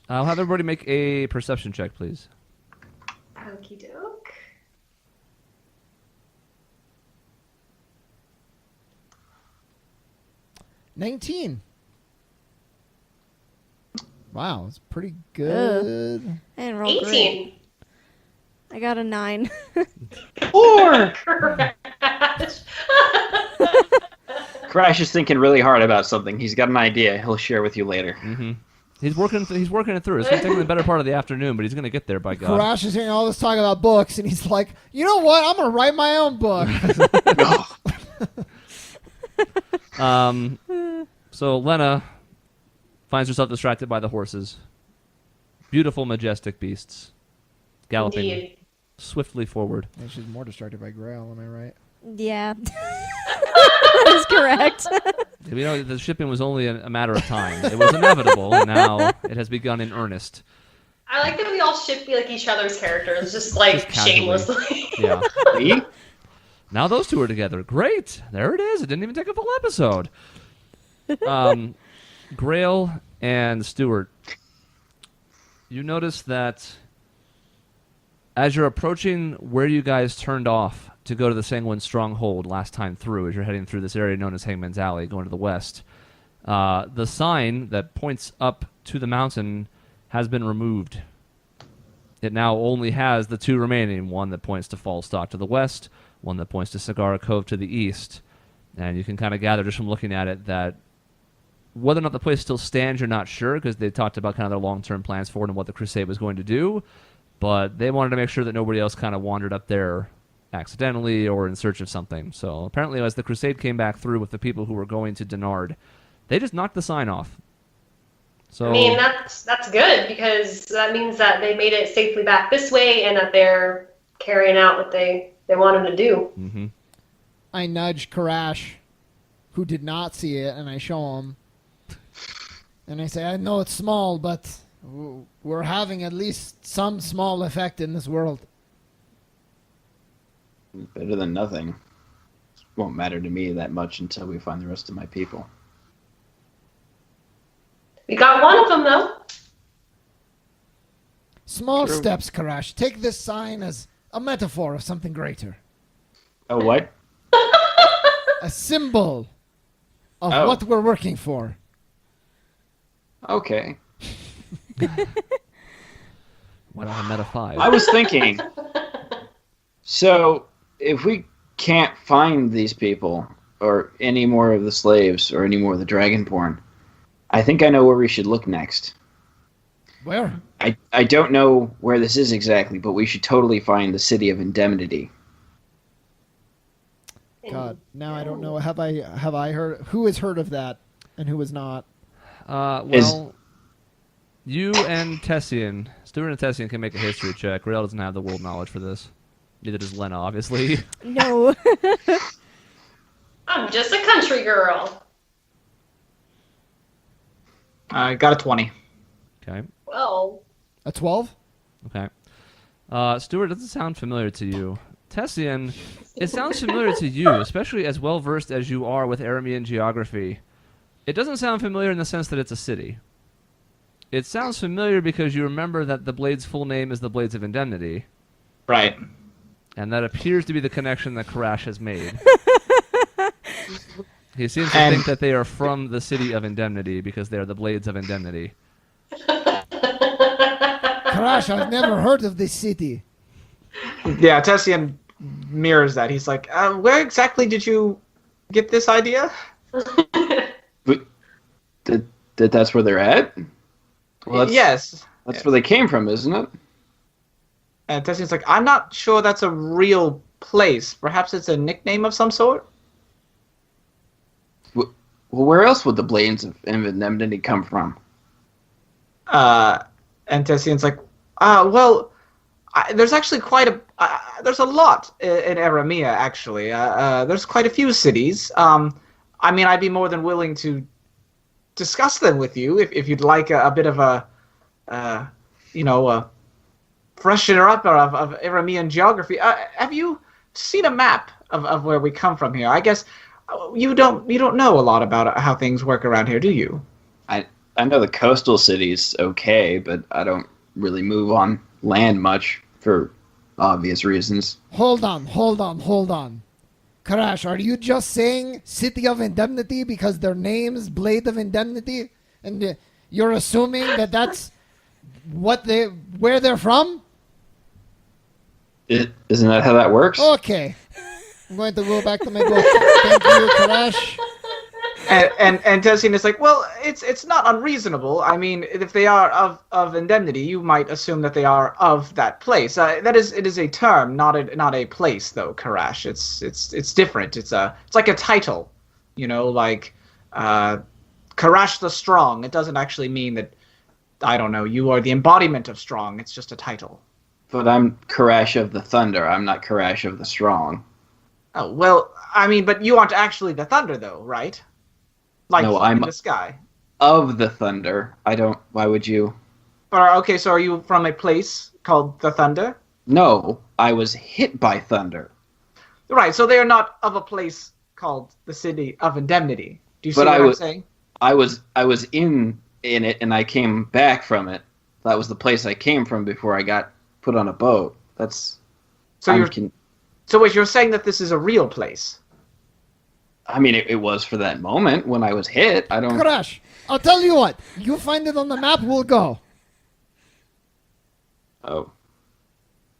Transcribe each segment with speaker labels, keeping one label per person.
Speaker 1: I'll have everybody make a perception check, please.
Speaker 2: Okie doke.
Speaker 3: $19. Wow, it's pretty good.
Speaker 4: I didn't roll
Speaker 2: 18.
Speaker 4: great. I got a 9.
Speaker 5: 4!
Speaker 2: Crash.
Speaker 5: Crash is thinking really hard about something. He's got an idea. He'll share with you later.
Speaker 1: Mm-hmm. He's working it through. It's going to take him the better part of the afternoon, but he's going to get there by God.
Speaker 3: Crash is hearing all this talk about books, and he's like, you know what? I'm going to write my own book.
Speaker 1: So Lena finds herself distracted by the horses. Beautiful, majestic beasts. Galloping
Speaker 2: Indeed.
Speaker 1: swiftly forward.
Speaker 3: And she's more distracted by Grail, am I right?
Speaker 4: Yeah. That is correct.
Speaker 1: You know, the shipping was only a matter of time. It was inevitable, and now it has begun in earnest.
Speaker 2: I like that we all ship like each other's characters, just like
Speaker 1: Just casually.
Speaker 2: shamelessly.
Speaker 1: Yeah.
Speaker 5: Me?
Speaker 1: Now those two are together. Great. There it is. It didn't even take a full episode. Grail and Stuart, you notice that as you're approaching where you guys turned off to go to the Sanguine Stronghold last time through, as you're heading through this area known as Hangman's Alley, going to the west, the sign that points up to the mountain has been removed. It now only has the two remaining, one that points to Falstock to the west, one that points to Cigar Cove to the east. And you can kind of gather just from looking at it that whether or not the place still stands, you're not sure, because they talked about kind of their long-term plans for it and what the Crusade was going to do. But they wanted to make sure that nobody else kind of wandered up there accidentally or in search of something. So apparently as the Crusade came back through with the people who were going to Denard, they just knocked the sign off. So
Speaker 2: I mean, that's good, because that means that they made it safely back this way and that they're carrying out what they wanted to do.
Speaker 1: Mm-hmm.
Speaker 3: I nudge Karash, who did not see it, and I show him. And I say, I know it's small, but we're having at least some small effect in this world.
Speaker 5: Better than nothing. Won't matter to me that much until we find the rest of my people.
Speaker 2: We got one of them, though.
Speaker 3: Small
Speaker 5: True.
Speaker 3: steps, Karash. Take this sign as a metaphor of something greater.
Speaker 5: Oh, what?
Speaker 3: A symbol of
Speaker 5: Oh.
Speaker 3: what we're working for.
Speaker 5: Okay.
Speaker 1: went on a Meta 5.
Speaker 5: I was thinking, so if we can't find these people, or any more of the slaves, or any more of the Dragonborn, I think I know where we should look next.
Speaker 3: Where?
Speaker 5: I don't know where this is exactly, but we should totally find the City of Indemnity.
Speaker 3: God, now I don't know. Have I heard? Who has heard of that, and who has not?
Speaker 1: Well, you and Tessian, Stuart and Tessian can make a history check. Rael doesn't have the world knowledge for this. Neither does Lena, obviously.
Speaker 4: No.
Speaker 2: I'm just a country girl.
Speaker 6: I got a 20.
Speaker 1: Okay.
Speaker 2: Well,
Speaker 3: A 12?
Speaker 1: Okay. Stuart, doesn't sound familiar to you. Tessian, it sounds familiar to you, especially as well-versed as you are with Aramean geography. It doesn't sound familiar in the sense that it's a city. It sounds familiar because you remember that the Blade's full name is the Blades of Indemnity,
Speaker 6: Right.
Speaker 1: and that appears to be the connection that Karash has made. He seems to
Speaker 6: And-
Speaker 1: think that they are from the City of Indemnity because they are the Blades of Indemnity.
Speaker 3: Karash, I've never heard of this city.
Speaker 6: Yeah, Tessian mirrors that. He's like, where exactly did you get this idea?
Speaker 5: That's where they're at? Well,
Speaker 6: Yes.
Speaker 5: That's where they came from, isn't it?
Speaker 6: And Tessian's like, I'm not sure that's a real place. Perhaps it's a nickname of some sort?
Speaker 5: Well, where else would the Blades of Indemnity come from?
Speaker 6: And Tessian's like, there's actually there's a lot in Aramea, actually. There's quite a few cities. I mean, I'd be more than willing to discuss them with you if you'd like a bit of a freshener up of Aramean geography. Have you seen a map of where we come from here? I guess you don't know a lot about how things work around here, do you?
Speaker 5: I know the coastal city's okay, but I don't really move on land much for obvious reasons.
Speaker 3: Hold on. Crash, are you just saying City of Indemnity because their name's Blade of Indemnity? And you're assuming that that's where they're from?
Speaker 5: Isn't that how that works?
Speaker 3: Okay. I'm going to go back to my book. Thank you, Crash.
Speaker 6: And Tessin is like, well, it's not unreasonable. I mean, if they are of indemnity, you might assume that they are of that place. It is a term, not a place, though. Karash, it's different. It's like a title, like Karash the Strong. It doesn't actually mean that, I don't know, you are the embodiment of strong. It's just a title.
Speaker 5: But I'm Karash of the Thunder. I'm not Karash of the Strong.
Speaker 6: Oh well, I mean, but you aren't actually the Thunder, though, right? Like
Speaker 5: no,
Speaker 6: in
Speaker 5: I'm
Speaker 6: the sky.
Speaker 5: Of the Thunder. I don't. Why would you?
Speaker 6: Okay, so are you from a place called the Thunder?
Speaker 5: No, I was hit by thunder.
Speaker 6: Right, so they are not of a place called the City of Indemnity. Do you see what I'm saying?
Speaker 5: I was in it, and I came back from it. That was the place I came from before I got put on a boat. That's.
Speaker 6: So wait, you're saying that this is a real place?
Speaker 5: I mean, it was for that moment when I was hit. I don't.
Speaker 3: Crash, I'll tell you what. You find it on the map, we'll go.
Speaker 5: Oh.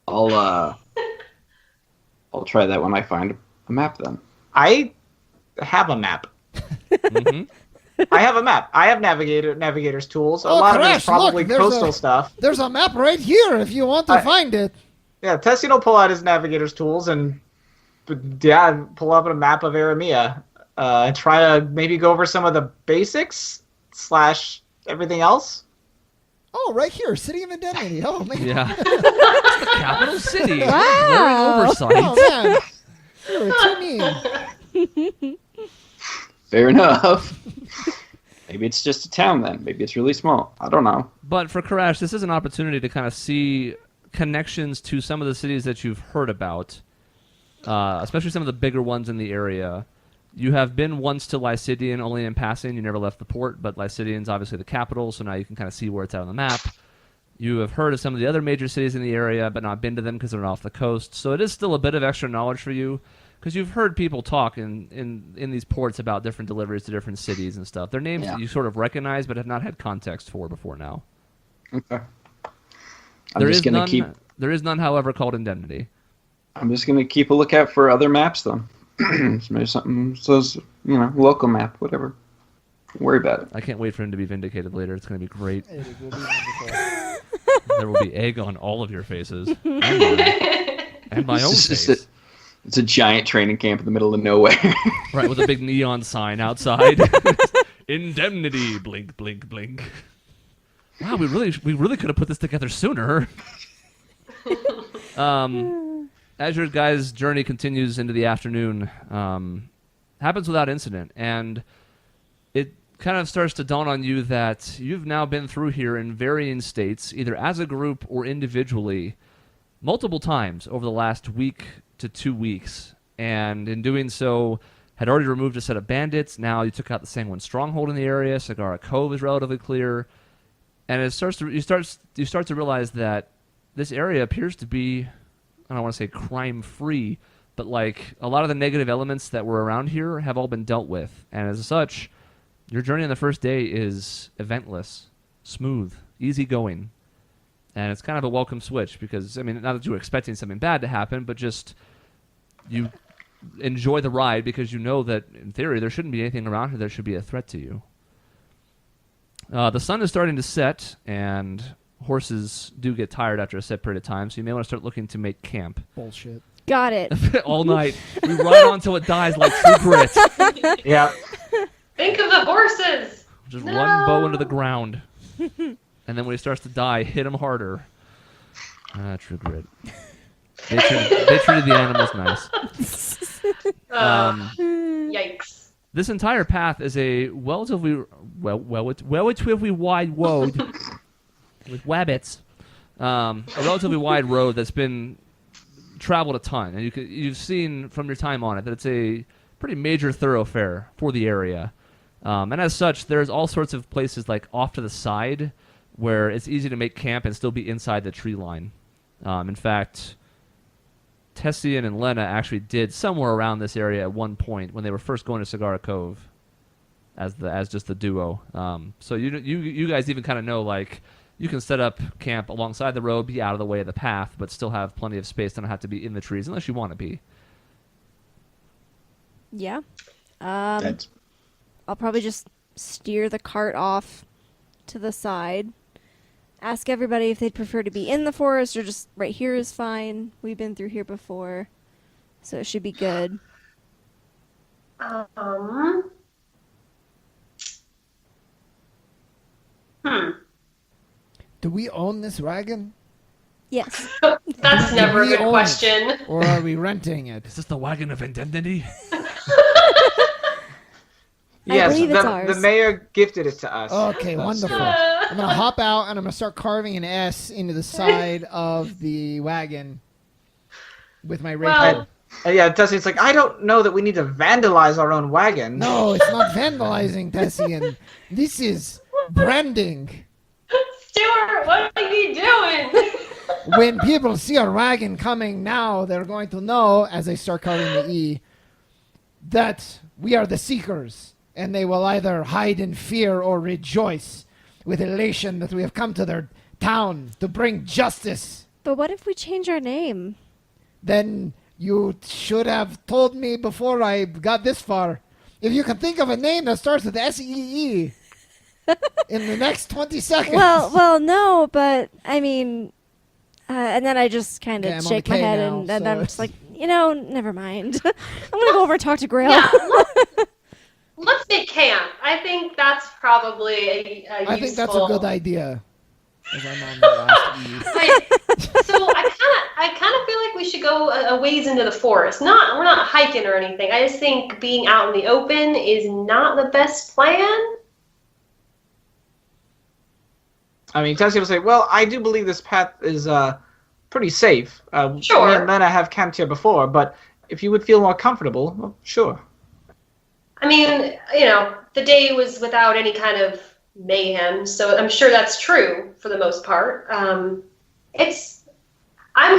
Speaker 5: I'll try that when I find a map then.
Speaker 6: I have a map.
Speaker 1: Mm-hmm.
Speaker 6: I have a map. I have navigator's tools. A lot of it is probably coastal stuff.
Speaker 3: There's a map right here if you want to find it.
Speaker 6: Yeah, Tessin will pull out his navigator's tools and pull up a map of Aramea. And try to maybe go over some of the basics / everything else.
Speaker 3: Oh, right here, City of Indemnity. Oh, man.
Speaker 1: Yeah. It's the capital city.
Speaker 4: Wow.
Speaker 1: Oversight.
Speaker 3: Oh, man. You're too mean.
Speaker 5: Fair enough. Maybe it's just a town then. Maybe it's really small. I don't know.
Speaker 1: But for Karash, this is an opportunity to kind of see connections to some of the cities that you've heard about, especially some of the bigger ones in the area. You have been once to Lycidian, only in passing. You never left the port, but Lycidian's obviously the capital, so now you can kind of see where it's at on the map. You have heard of some of the other major cities in the area, but not been to them because they're off the coast. So it is still a bit of extra knowledge for you, because you've heard people talk in these ports about different deliveries to different cities and stuff. They're names that you sort of recognize, but have not had context for before now.
Speaker 5: Okay.
Speaker 1: There is none, however, called Indemnity.
Speaker 5: I'm just gonna keep a lookout for other maps then. Maybe something says, local map, whatever. Don't worry about it.
Speaker 1: I can't wait for him to be vindicated later. It's going to be great. There will be egg on all of your faces. And my own face.
Speaker 5: It's a giant training camp in the middle of nowhere.
Speaker 1: Right, with a big neon sign outside. Indemnity, blink, blink, blink. Wow, we really could have put this together sooner. As your guys' journey continues into the afternoon, happens without incident, and it kind of starts to dawn on you that you've now been through here in varying states, either as a group or individually, multiple times over the last week to 2 weeks, and in doing so, had already removed a set of bandits. Now you took out the Sanguine stronghold in the area. Sagara Cove is relatively clear, and you start to realize that this area appears to be, I don't want to say crime-free, but like a lot of the negative elements that were around here have all been dealt with. And as such, your journey on the first day is eventless, smooth, easygoing. And it's kind of a welcome switch because, I mean, not that you were expecting something bad to happen, but just you enjoy the ride because you know that, in theory, there shouldn't be anything around here that should be a threat to you. The sun is starting to set, and horses do get tired after a set period of time, so you may want to start looking to make camp.
Speaker 3: Bullshit.
Speaker 4: Got it.
Speaker 1: All night. We ride on until it dies like true grit.
Speaker 6: Yeah.
Speaker 2: Think of the horses.
Speaker 1: Just one bow into the ground. And then when he starts to die, hit him harder. True grit. They treated the animals nice.
Speaker 2: Yikes.
Speaker 1: This entire path is a relatively wide road with wabbits. A relatively wide road that's been traveled a ton, and you've seen from your time on it that it's a pretty major thoroughfare for the area. And as such, there's all sorts of places like off to the side where it's easy to make camp and still be inside the tree line. In fact, Tessian and Lena actually did somewhere around this area at one point when they were first going to Cigar Cove as just the duo. So you guys even kind of know, like, you can set up camp alongside the road, be out of the way of the path, but still have plenty of space. Don't have to be in the trees unless you want to be.
Speaker 4: Yeah.
Speaker 5: That's
Speaker 4: I'll probably just steer the cart off to the side. Ask everybody if they'd prefer to be in the forest or just right here is fine. We've been through here before, so it should be good.
Speaker 3: Do we own this wagon?
Speaker 4: Yes.
Speaker 2: That's never a
Speaker 3: we
Speaker 2: good
Speaker 3: own it?
Speaker 2: question.
Speaker 3: Or are we renting it?
Speaker 1: Is this the wagon of indemnity?
Speaker 6: Yes,
Speaker 4: believe it's
Speaker 6: the
Speaker 4: ours.
Speaker 6: mayor gifted it to us.
Speaker 3: Okay,
Speaker 6: That's
Speaker 3: wonderful.
Speaker 6: true.
Speaker 3: I'm going to hop out and I'm going to start carving an S into the side of the wagon with my rapier.
Speaker 2: Well-
Speaker 6: Yeah, Tessie's like, I don't know that we need to vandalize our own wagon.
Speaker 3: No, it's not vandalizing, Tessian. This is branding.
Speaker 2: Stuart, what are you doing?
Speaker 3: When people see our wagon coming now, they're going to know, as I start carving the E, that we are the Seekers, and they will either hide in fear or rejoice with elation that we have come to their town to bring justice.
Speaker 4: But what if we change our name?
Speaker 3: Then you should have told me before I got this far. If you can think of a name that starts with S-E-E in the next 20 seconds.
Speaker 4: Well, no, but I mean, and then I just kind
Speaker 3: Okay,
Speaker 4: of
Speaker 3: I'm on
Speaker 4: shake
Speaker 3: the
Speaker 4: my
Speaker 3: K
Speaker 4: head,
Speaker 3: now,
Speaker 4: and
Speaker 3: so
Speaker 4: I'm just like, never mind. I'm gonna go over and talk to Grail.
Speaker 2: Yeah, let's make camp. I think that's probably a useful...
Speaker 3: I think that's a good idea. As I'm on the last E.
Speaker 2: So I kind of feel like we should go a ways into the forest. We're not hiking or anything. I just think being out in the open is not the best plan.
Speaker 6: I mean, Tessie will say, well, I do believe this path is pretty safe.
Speaker 2: Sure.
Speaker 6: Me and Lena have camped here before, but if you would feel more comfortable, well, sure.
Speaker 2: I mean, the day was without any kind of mayhem, so I'm sure that's true for the most part. I'm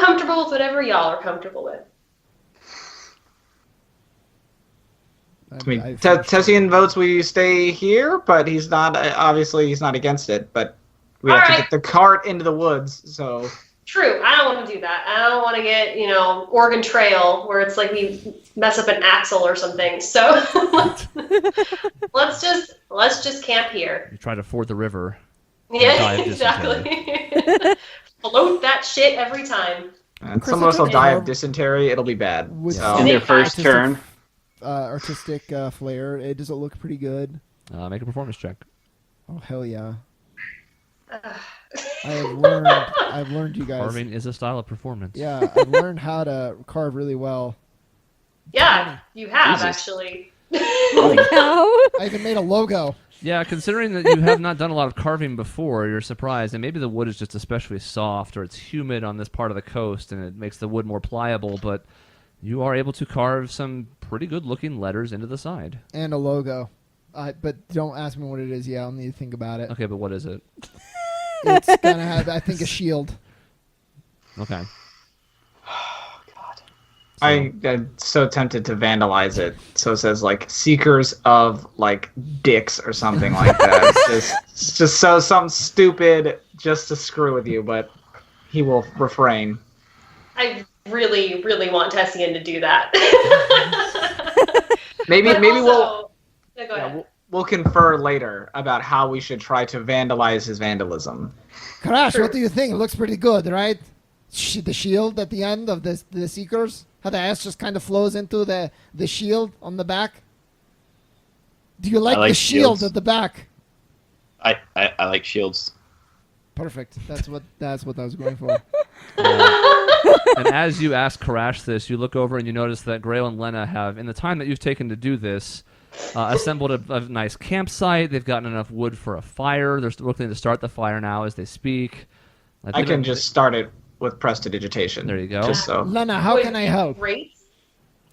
Speaker 2: comfortable with whatever y'all are comfortable with.
Speaker 6: I mean, Tessian votes we stay here, but he's not, obviously he's not against it, but we have to get the cart into the woods, so...
Speaker 2: True. I don't want to do that. I don't want to get, Oregon Trail where it's like we mess up an axle or something. So let's just camp here.
Speaker 1: You try to ford the river.
Speaker 2: Yeah,
Speaker 1: die of
Speaker 2: exactly. Float that shit every time.
Speaker 6: And
Speaker 3: Chris,
Speaker 6: some of us will
Speaker 3: it's
Speaker 6: die
Speaker 3: okay.
Speaker 6: of dysentery, it'll be bad.
Speaker 3: With
Speaker 6: So.
Speaker 5: in their
Speaker 2: Snake
Speaker 5: first
Speaker 3: eyes.
Speaker 5: turn.
Speaker 3: Artistic flair. It does it look pretty good?
Speaker 1: Make a performance check.
Speaker 3: Oh hell yeah! I've learned you guys.
Speaker 1: Carving is a style of performance.
Speaker 3: Yeah, I've learned how to carve really well.
Speaker 2: Yeah, you have
Speaker 5: Jesus.
Speaker 2: actually.
Speaker 4: No.
Speaker 3: I even made a logo.
Speaker 1: Yeah, considering that you have not done a lot of carving before, you're surprised. And maybe the wood is just especially soft or it's humid on this part of the coast and it makes the wood more pliable, but you are able to carve some pretty good-looking letters into the side.
Speaker 3: And a logo. But don't ask me what it is yet. I'll need to think about it.
Speaker 1: Okay, but what is it?
Speaker 3: It's gonna have, I think, a shield.
Speaker 1: Okay.
Speaker 6: I'm so tempted to vandalize it. So it says, like, Seekers of, like, Dicks or something like that. It's just so something stupid just to screw with you, but he will refrain.
Speaker 2: I really, really want Tessian to do that.
Speaker 6: Maybe
Speaker 2: But
Speaker 6: we'll...
Speaker 2: also- Yeah, go ahead.
Speaker 6: We'll confer later about how we should try to vandalize his vandalism.
Speaker 3: Crash,
Speaker 2: Sure.
Speaker 3: what do you think? It looks pretty good, right? The shield at the end of the Seekers? How the S just kind of flows into the shield on the back? Do you like
Speaker 5: like
Speaker 3: the shield
Speaker 5: shields.
Speaker 3: at the back?
Speaker 5: I like shields.
Speaker 3: Perfect. That's what I was going for.
Speaker 1: And as you ask Karash this, you look over and you notice that Grail and Lena have, in the time that you've taken to do this, assembled a nice campsite. They've gotten enough wood for a fire. They're looking to start the fire now as they speak.
Speaker 6: I can just start it with prestidigitation.
Speaker 1: There you go.
Speaker 6: Just so.
Speaker 3: Lena, how
Speaker 2: Would
Speaker 3: can I
Speaker 2: be
Speaker 3: help?
Speaker 2: Great.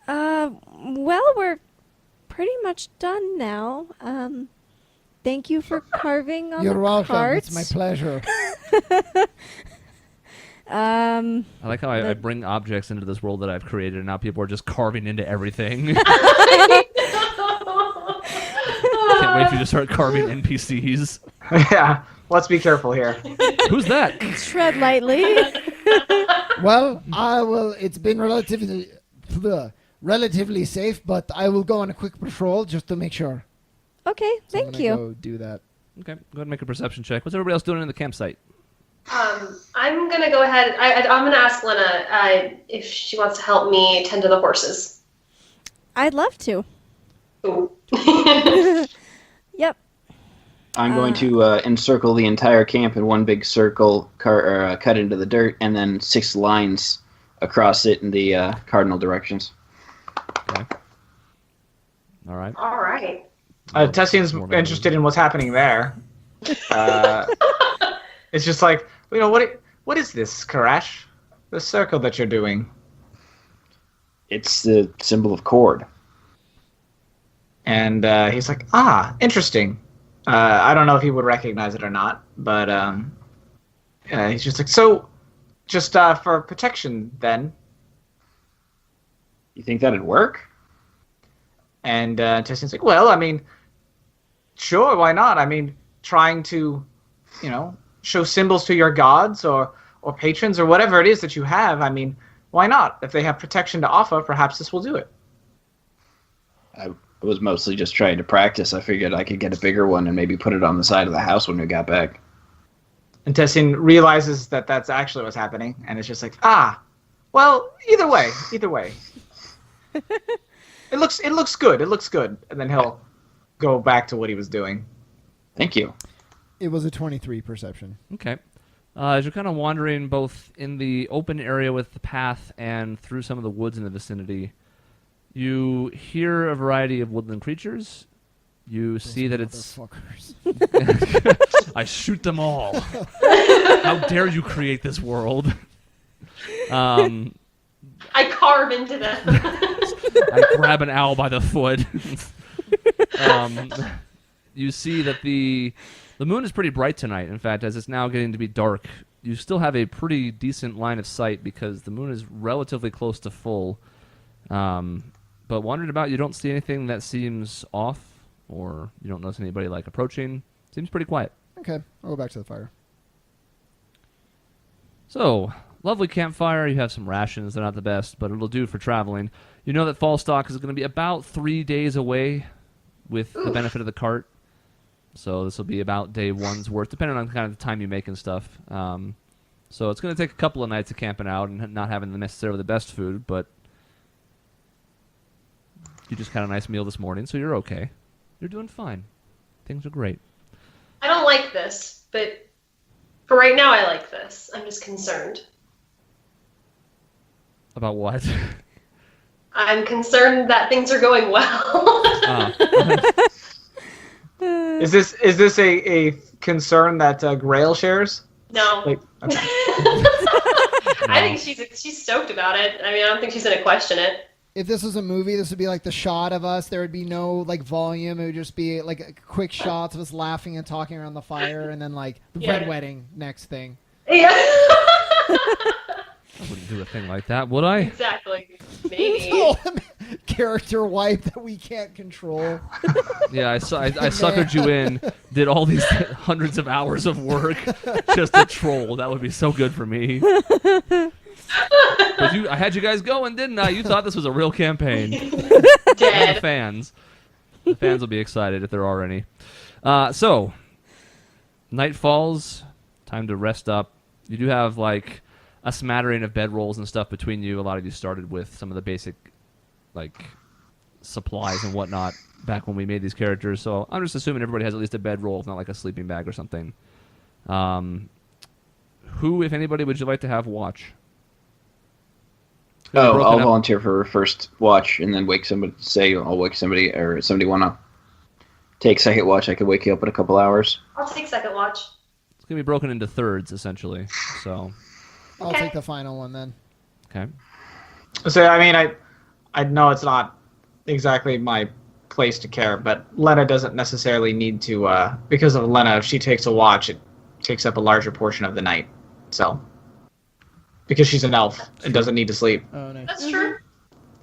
Speaker 4: Well, we're pretty much done now. Thank you for carving on
Speaker 3: You're
Speaker 4: the
Speaker 3: welcome.
Speaker 4: cart.
Speaker 3: It's my pleasure.
Speaker 1: I like how I bring objects into this world that I've created, and now people are just carving into everything. Can't wait for you to start carving NPCs.
Speaker 6: Yeah, let's be careful here.
Speaker 1: Who's that?
Speaker 4: Tread lightly.
Speaker 3: Well, I will. It's been relatively safe, but I will go on a quick patrol just to make sure.
Speaker 4: Okay,
Speaker 3: So I'm
Speaker 4: thank
Speaker 3: gonna
Speaker 4: you.
Speaker 3: Go do that.
Speaker 1: Okay, go ahead and make a perception check. What's everybody else doing in the campsite?
Speaker 2: I'm gonna go ahead. I'm gonna ask Lena if she wants to help me tend to the horses.
Speaker 4: I'd love to.
Speaker 2: Ooh.
Speaker 4: Yep.
Speaker 5: I'm going to encircle the entire camp in one big circle, cut into the dirt, and then 6 lines across it in the cardinal directions.
Speaker 1: Okay. All right.
Speaker 2: All right.
Speaker 6: Tessian's interested in what's happening there. It's just like, what is this, Karash? The circle that you're doing.
Speaker 5: It's the symbol of cord.
Speaker 6: And he's like, interesting. I don't know if he would recognize it or not, but he's just like, so, just for protection, then.
Speaker 5: You think that'd work?
Speaker 6: And Tessian's like, well, I mean, sure, why not? I mean, trying to, show symbols to your gods or patrons or whatever it is that you have, I mean, why not? If they have protection to offer, perhaps this will do it.
Speaker 5: I was mostly just trying to practice. I figured I could get a bigger one and maybe put it on the side of the house when we got back.
Speaker 6: And Tessian realizes that that's actually what's happening, and it's just like, well, either way. It looks good. And then he'll go back to what he was doing.
Speaker 5: Thank you.
Speaker 3: It was a 23 perception.
Speaker 1: Okay. As you're kind of wandering both in the open area with the path and through some of the woods in the vicinity, you hear a variety of woodland creatures. You see that it's...
Speaker 3: Motherfuckers.
Speaker 1: I shoot them all. How dare you create this world?
Speaker 2: I carve into them.
Speaker 1: I grab an owl by the foot. You see that the moon is pretty bright tonight. In fact, as it's now getting to be dark, you still have a pretty decent line of sight because the moon is relatively close to full. But wandering about, you don't see anything that seems off, or you don't notice anybody like approaching. Seems pretty quiet.
Speaker 3: Okay, I'll go back to the fire.
Speaker 1: So, lovely campfire. You have some rations. They're not the best, but it'll do for traveling. You know that Fallstock is going to be about 3 days away with the benefit of the cart. So this will be about day 1's worth, depending on kind of the time you make and stuff. So it's going to take a couple of nights of camping out and not having necessarily the best food, but you just had a nice meal this morning, so you're okay. You're doing fine. Things are great.
Speaker 2: I don't like this, but for right now, I like this. I'm just concerned.
Speaker 1: About what?
Speaker 2: I'm concerned that things are going well.
Speaker 6: Is this a concern that Grail shares?
Speaker 2: No.
Speaker 6: Like, okay.
Speaker 2: I think she's stoked about it. I mean, I don't think she's gonna question it.
Speaker 3: If this was a movie, this would be like the shot of us. There would be no like volume. It would just be like quick shots of us laughing and talking around the fire, and then like the red wedding next thing.
Speaker 2: Yeah.
Speaker 1: I wouldn't do a thing like that, would I?
Speaker 2: Exactly. Maybe.
Speaker 3: Character wipe that we can't control.
Speaker 1: Yeah, I suckered you in, did all these hundreds of hours of work just to troll. That would be so good for me. But I had you guys going, didn't I? You thought this was a real campaign.
Speaker 2: Dead.
Speaker 1: The fans will be excited if there are any. So, night falls, time to rest up. You do have like a smattering of bedrolls and stuff between you. A lot of you started with some of the basic like supplies and whatnot back when we made these characters. So I'm just assuming everybody has at least a bedroll, if not like a sleeping bag or something. Who, if anybody, would you like to have watch?
Speaker 5: I'll volunteer for first watch and then wake somebody. Say I'll wake somebody, or somebody want to take second watch. I could wake you up in a couple hours.
Speaker 2: I'll take second watch.
Speaker 1: It's gonna be broken into thirds essentially. So
Speaker 3: I'll
Speaker 2: Okay.
Speaker 3: take the final one then.
Speaker 1: okay.
Speaker 6: So I mean, I know it's not exactly my place to care, but Lena doesn't necessarily need to, because of Lena, if she takes a watch, it takes up a larger portion of the night. So, because she's an elf and doesn't need to sleep.
Speaker 3: Oh, nice.
Speaker 2: That's true.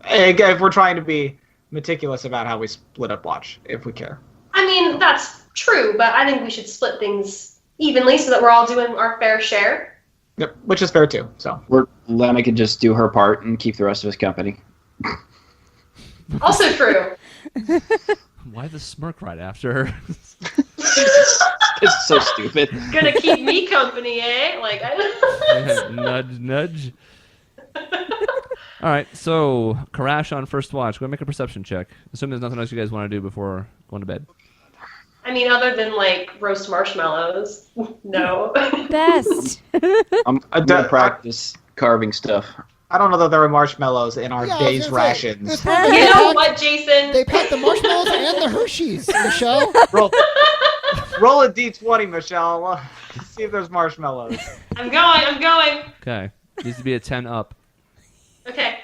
Speaker 6: If we're trying to be meticulous about how we split up watch, if we care.
Speaker 2: I mean, that's true, but I think we should split things evenly so that we're all doing our fair share.
Speaker 6: Yep, which is fair too, so.
Speaker 5: Lena could just do her part and keep the rest of us company.
Speaker 2: Also true.
Speaker 1: Why the smirk right after her?
Speaker 5: It's so stupid.
Speaker 2: Gonna keep me company, eh? Like,
Speaker 1: Nudge, nudge. All right, so Karash on first watch. Go ahead and make a perception check. Assuming there's nothing else you guys want to do before going to bed.
Speaker 2: I mean, other than like roast marshmallows, no.
Speaker 4: Best.
Speaker 5: I'm gonna practice carving stuff.
Speaker 6: I don't know that there are marshmallows in our
Speaker 3: Yeah, I was
Speaker 6: day's
Speaker 3: gonna say,
Speaker 6: rations.
Speaker 3: it's probably
Speaker 2: You
Speaker 3: they
Speaker 2: know
Speaker 3: packed-
Speaker 2: what, Jason?
Speaker 3: They packed the marshmallows and the Hershey's, Michelle.
Speaker 6: Roll a d20, Michelle. See if there's marshmallows.
Speaker 2: I'm going.
Speaker 1: Okay. Needs to be a 10 up.
Speaker 2: Okay.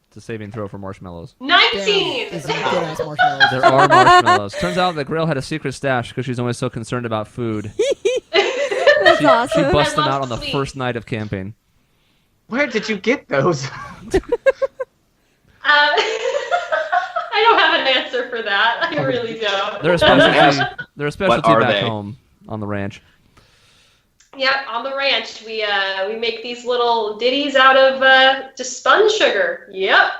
Speaker 1: It's a saving throw for marshmallows.
Speaker 2: 19!
Speaker 3: These are good-ass marshmallows.
Speaker 1: There are marshmallows. Turns out that Grail had a secret stash because she's always so concerned about food.
Speaker 4: That's
Speaker 1: She
Speaker 4: awesome.
Speaker 1: busted
Speaker 2: I love
Speaker 1: out on the
Speaker 2: sweets.
Speaker 1: first night of camping.
Speaker 6: Where did you get those?
Speaker 2: I don't have an answer for that. I really don't.
Speaker 1: They're a specialty. They're a specialty
Speaker 5: are
Speaker 1: back
Speaker 5: they?
Speaker 1: home on the ranch.
Speaker 2: Yep, on the ranch, we make these little ditties out of just spun sugar. Yep.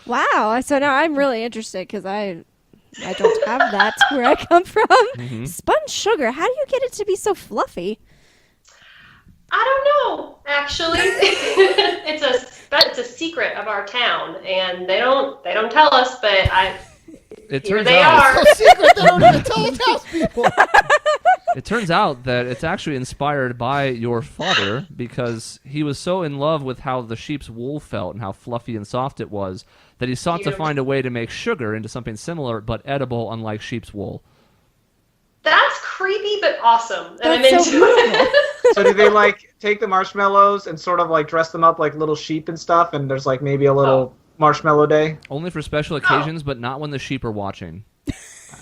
Speaker 4: Wow. So now I'm really interested because I don't have that where I come from.
Speaker 1: Mhm.
Speaker 4: Spun sugar. How do you get it to be so fluffy?
Speaker 2: I don't know, actually. It's a secret of our town, and they don't tell us, but
Speaker 1: It
Speaker 2: here
Speaker 1: turns
Speaker 2: they
Speaker 1: out.
Speaker 2: are.
Speaker 3: It's a secret. They don't even tell the townspeople.
Speaker 1: It turns out that it's actually inspired by your father because he was so in love with how the sheep's wool felt and how fluffy and soft it was that he sought to
Speaker 2: Beautiful.
Speaker 1: find a way to make sugar into something similar but edible, unlike sheep's wool.
Speaker 2: That's creepy but awesome, and I'm
Speaker 4: That's
Speaker 2: into
Speaker 4: so
Speaker 2: it.
Speaker 6: So do they like take the marshmallows and sort of like dress them up like little sheep and stuff, and there's like maybe a little marshmallow day?
Speaker 1: Only for special occasions, but not when the sheep are watching.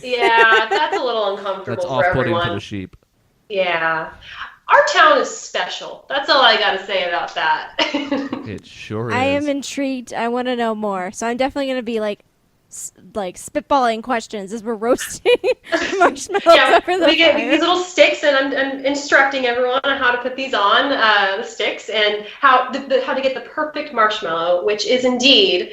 Speaker 2: Yeah, that's a little uncomfortable
Speaker 1: That's
Speaker 2: for
Speaker 1: off-putting
Speaker 2: everyone.
Speaker 1: for the sheep.
Speaker 2: Yeah. Our town is special. That's all I gotta say about that.
Speaker 1: It sure is.
Speaker 4: I am intrigued. I want to know more. So I'm definitely going to be like spitballing questions as we're roasting marshmallows
Speaker 2: Yeah,
Speaker 4: over the
Speaker 2: we get
Speaker 4: fire.
Speaker 2: these little sticks, and I'm instructing everyone on how to put these on the sticks and how to get the perfect marshmallow, which is indeed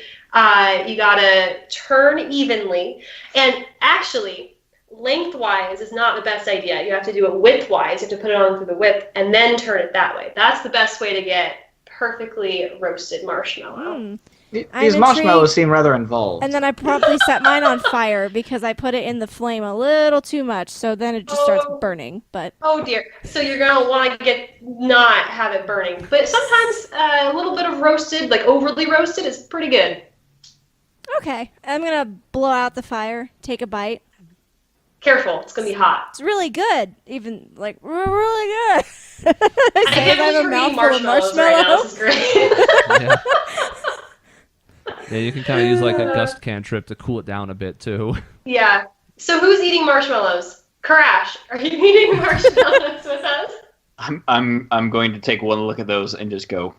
Speaker 2: you gotta turn evenly, and actually lengthwise is not the best idea. You have to do it widthwise. You have to put it on through the width and then turn it that way. That's the best way to get perfectly roasted marshmallow.
Speaker 4: Hmm.
Speaker 6: These
Speaker 4: I'm
Speaker 6: marshmallows
Speaker 4: intrigued.
Speaker 6: seem rather involved.
Speaker 4: And then I probably set mine on fire because I put it in the flame a little too much, so then it just starts
Speaker 2: Oh.
Speaker 4: burning. But
Speaker 2: Oh dear. So you're gonna want to not have it burning, but sometimes a little bit of roasted, like overly roasted, is pretty good.
Speaker 4: okay, I'm gonna blow out the fire, take a bite.
Speaker 2: Careful, it's gonna be hot.
Speaker 4: It's really good, even like really good. I
Speaker 2: I
Speaker 4: say
Speaker 2: can't
Speaker 4: I have
Speaker 2: believe
Speaker 4: a
Speaker 2: you're eating
Speaker 4: mouthful of
Speaker 2: marshmallows right now.
Speaker 4: marshmallow.
Speaker 2: This is great.
Speaker 1: Yeah. Yeah, you can kind of use like a gust cantrip to cool it down a bit too.
Speaker 2: Yeah. So who's eating marshmallows? Crash, are you eating marshmallows with us?
Speaker 5: I'm going to take one look at those and just go,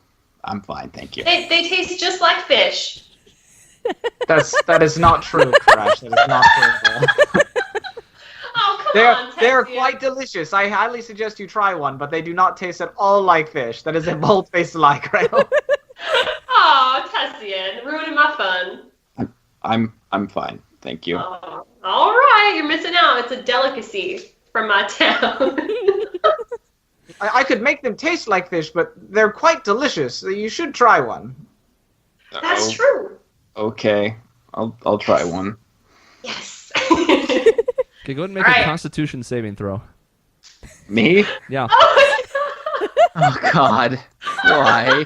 Speaker 5: I'm fine, thank you.
Speaker 2: They taste just like fish.
Speaker 6: That is not true, Crash. That is not true.
Speaker 2: Oh, come on,
Speaker 6: They're
Speaker 2: Tessie.
Speaker 6: quite delicious. I highly suggest you try one, but they do not taste at all like fish. That is a bold-faced lie, Grail.
Speaker 2: Oh, Tessian, ruining my fun.
Speaker 5: I'm fine, thank you.
Speaker 2: Oh, all right, you're missing out. It's a delicacy from my town.
Speaker 6: I could make them taste like fish, but they're quite delicious. So you should try one.
Speaker 2: That's
Speaker 5: Uh-oh.
Speaker 2: true.
Speaker 5: Okay, I'll try one.
Speaker 2: Yes.
Speaker 1: Okay, go ahead and make
Speaker 2: All
Speaker 1: a
Speaker 2: right.
Speaker 1: Constitution saving throw.
Speaker 5: Me?
Speaker 1: Yeah.
Speaker 5: Oh God, why?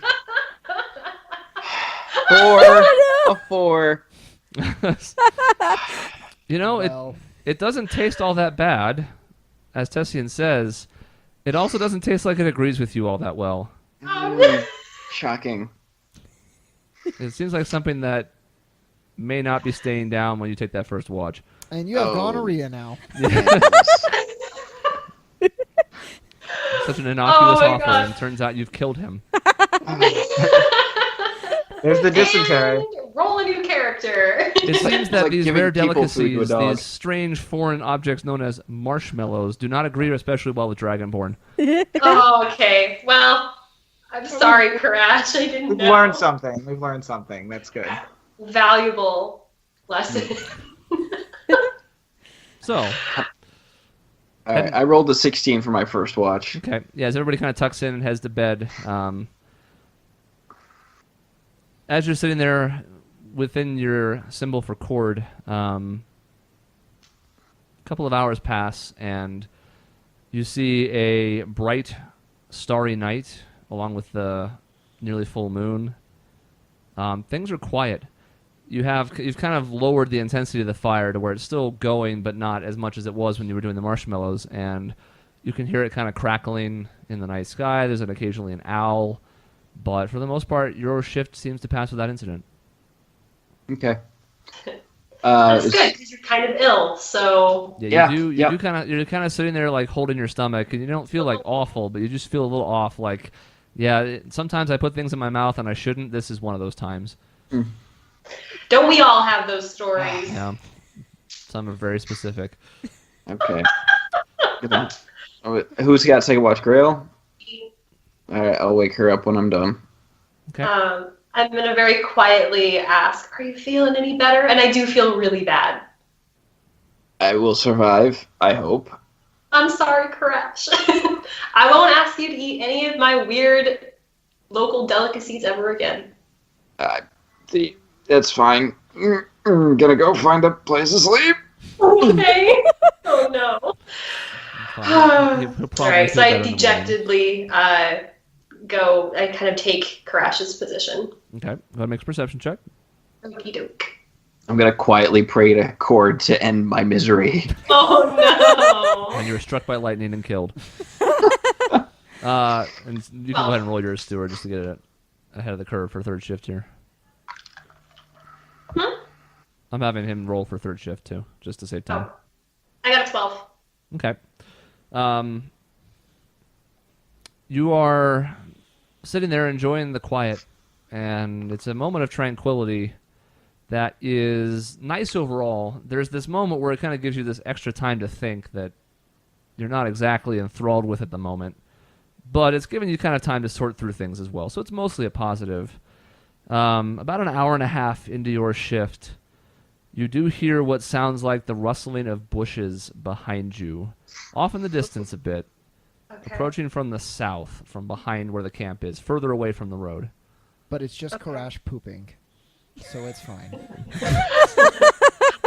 Speaker 5: A 4.
Speaker 1: You know,
Speaker 3: Well,
Speaker 1: it doesn't taste all that bad, as Tessian says. It also doesn't taste like it agrees with you all that well.
Speaker 2: Oh, no.
Speaker 5: Shocking.
Speaker 1: It seems like something that may not be staying down when you take that first watch.
Speaker 3: And you have gonorrhea now.
Speaker 1: Such an innocuous
Speaker 2: my
Speaker 1: offer,
Speaker 2: God.
Speaker 1: and turns out you've killed him.
Speaker 6: There's the dysentery.
Speaker 2: And roll a new character.
Speaker 1: It seems that
Speaker 5: like
Speaker 1: these
Speaker 5: giving
Speaker 1: rare
Speaker 5: people food to a
Speaker 1: delicacies,
Speaker 5: dog.
Speaker 1: these strange foreign objects known as marshmallows, do not agree especially well with Dragonborn.
Speaker 2: Oh, okay. Well, I'm sorry, Crash. I didn't
Speaker 6: We've
Speaker 2: know.
Speaker 6: learned something. We've learned something. That's good.
Speaker 2: Valuable lesson.
Speaker 1: So,
Speaker 5: All right, I rolled a 16 for my first watch.
Speaker 1: okay. Yeah, as everybody kind of tucks in and heads to bed, as you're sitting there within your symbol for cord, a couple of hours pass, and you see a bright, starry night along with the nearly full moon. Things are quiet. You've kind of lowered the intensity of the fire to where it's still going, but not as much as it was when you were doing the marshmallows, and you can hear it kind of crackling in the night sky. There's occasionally an owl, but for the most part, your shift seems to pass without incident.
Speaker 5: Okay.
Speaker 2: That's good because you're kind of ill. So
Speaker 1: Yeah,
Speaker 5: Yeah,
Speaker 1: you're kind of sitting there like holding your stomach, and you don't feel like awful, but you just feel a little off. Like, yeah, sometimes I put things in my mouth and I shouldn't. This is one of those times.
Speaker 2: don't we all have those stories?
Speaker 1: Yeah, some are very specific.
Speaker 5: Okay. Good one. Oh, who's got second watch? Grail? All right, I'll wake her up when I'm done.
Speaker 1: Okay.
Speaker 2: I'm gonna very quietly ask, "Are you feeling any better?" And I do feel really bad.
Speaker 5: I will survive, I hope.
Speaker 2: I'm sorry, Crash. I won't ask you to eat any of my weird local delicacies ever again.
Speaker 5: That's fine. Gonna go find a place to sleep.
Speaker 2: Okay. Oh no.
Speaker 1: He'll probably
Speaker 2: All right,
Speaker 1: feel
Speaker 2: so I
Speaker 1: better in the morning.
Speaker 2: dejectedly go. I kind of take Crash's position.
Speaker 1: Okay, go ahead and make a perception check.
Speaker 2: Okie doke.
Speaker 5: I'm gonna quietly pray to Cord to end my misery.
Speaker 2: Oh
Speaker 1: And
Speaker 2: no.
Speaker 1: you were struck by lightning and killed. And you can go ahead and roll yours, Stuart, just to get it ahead of the curve for third shift here. I'm having him roll for third shift too, just to save time.
Speaker 2: Oh, I got a 12.
Speaker 1: Okay. You are sitting there enjoying the quiet, and it's a moment of tranquility that is nice overall. There's this moment where it kind of gives you this extra time to think that you're not exactly enthralled with at the moment, but it's giving you kind of time to sort through things as well. So it's mostly a positive. About an hour and a half into your shift, you do hear what sounds like the rustling of bushes behind you, off in the distance a bit,
Speaker 2: Okay.
Speaker 1: approaching from the south, from behind where the camp is, further away from the road.
Speaker 3: But it's just Karash pooping. So it's fine.